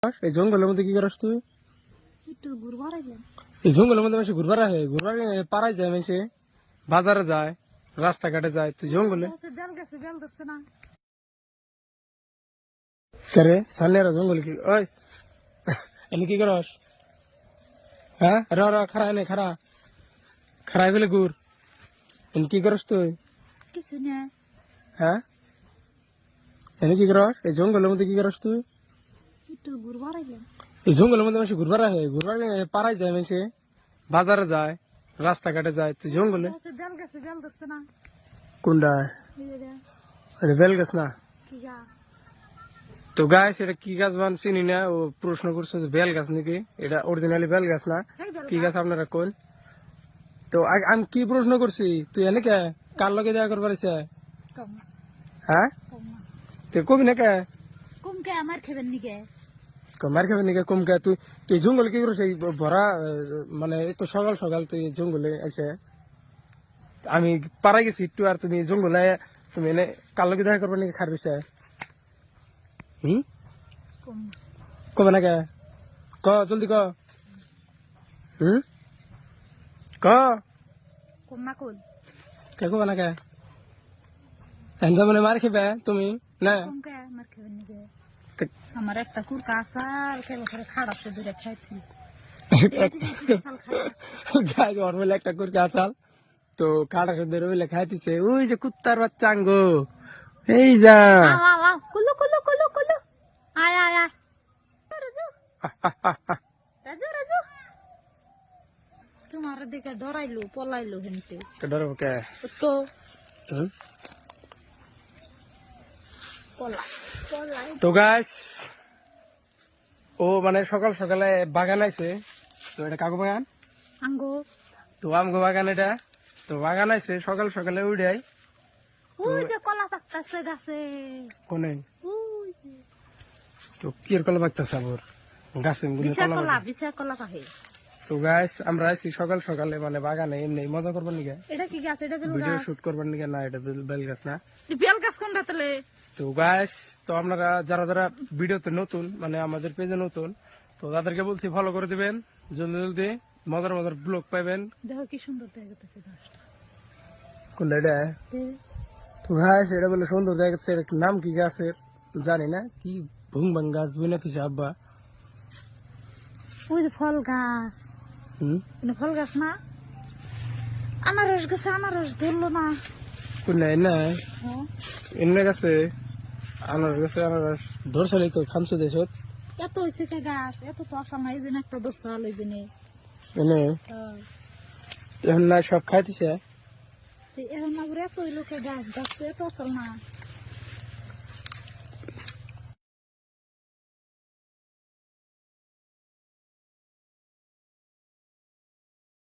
এই জঙ্গলের মধ্যে কি করস তুই? একটু ঘুরবার আইলাম। এই জঙ্গলের মধ্যে মানুষ ঘুরবার আসে, ঘুরবার পাড়ায় যায় মানুষে, বাজারে যায়, রাস্তাঘাটে যায়, তুই জঙ্গলে বেল গেছে, বেল ধরছে না। করে সামনে জঙ্গল কি ওই এনে কি করস? হ্যাঁ র র খারা এনে খারা খারাই বলে ঘুর এনে কি করস তুই? কিছু না, হ্যাঁ এনে কি করস? এই জঙ্গলের মধ্যে কি করস তুই? একটু ঘুরবার আইলাম। এই জঙ্গলের মধ্যে মানুষ ঘুরবার আসে, ঘুরবার পাড়ায় যায় মানুষে, বাজারে যায়, রাস্তাঘাটে যায়, তুই জঙ্গলে বেল গেছে, বেল ধরছে না। কোনটা? এই যে এটা বেল গাছ না কি গা? তো গাছ, এটা কি গাছ বান চিনি না, ও প্রশ্ন করছে যে বেল গাছ নাকি, এটা অরিজিনালি বেল গাছ না, কি গাছ আপনারা কোন? তো আমি কি প্রশ্ন করছি, তুই এনে কে কার লগে দেখা করবার ইচ্ছে? কম না, হ্যাঁ কম না। তুই কবি না কে কম কে আমার খেবেন নিকে? মার খাবি নাকি কম কে? তুই তুই জঙ্গলে কি করছিস? এই ভরা মানে এই তো সকাল সকাল তুই জঙ্গলে আইছে, আমি পাড়ায় গেছি একটু, আর তুমি জঙ্গলে তুমি এনে কার লগে দেখা করবার নাকি খার বিষয়? হুম কম না, কবে না কে? ক জলদি ক। হুম ক কম না কোন? কে কবে না কে? মানে মার খেবে তুমি না? কম কে আমার খেবেন নিকে? তো- আমার একটা কুরকা আসার খেলে পরে খারাপ সে দূরে খাইছি। গাছ ওর বলে একটা করে আসাল, তো কাটা সদ্য রইলে খাইতেছে, ওই যে কুত্তার বাচ্চা আঙ্গো, এই যা কুলু কুলু কুলু কুলু, আয় আয় আয়, রাজু রাজু রাজু, তোমার দিকে ডরাইলো, পলাইলো হেনতে ডর কে? তো হুম? পলাই। তো গাছ ও মানে সকাল সকালে বাগান আইছে, তো এটা কাকু বাগান, আঙ্গো তো আমগো বাগান এটা, তো বাগান আইছে সকাল সকালে উড়াই। ওই যে কলা পাকতাছে গাছে, কোনে? ওই যে তো কি কলা পাকতেছে আবার গাছে বিছা কলা, বিছা কলা পাহে। তো গাছ আমরা আইছি সকাল সকালে মানে বাগানে এমনি মজা করবার নিকে, এটা কি গাছ? এটা বেল ভিডিও গাছ। শুট করবার নিকে না, এটা বেল গাছ না। বেল গাছ কোনটা তাহলে? তো গাছ, তো আপনারা যারা যারা ভিডিওতে নতুন মানে আমাদের পেজে নতুন, তো তাদেরকে বলছি ফলো করে দিবেন, জলদি জলদি মজার মজার ব্লগ পাইবেন। দেখো কি সুন্দর দেখাচ্ছে গাছটা। কোনটা এটা? তো গাছ এটা বলে সুন্দর দেখাচ্ছে, এর নাম কি গাছের জানি না, কি ভুং ভাং গাছ বুঝে তুই আব্বা? ওই যে ফল গাছ, হম ফল গাছ না? আনারস গাছে আনারস ধরলো না। কোনটা? এনে হ্যাঁ, এনে গাছে আনারস গাছে আনারস ধরছালি তো খামছো দেশত এত হয়েছে কে গাছ, এত তো আসা না, এই জন্য একটা দর্শাল এই জন্য। এনে এখন না সব খাইতেছে। এখন না এত লোকে গাছ গাছ তো এত আসল না।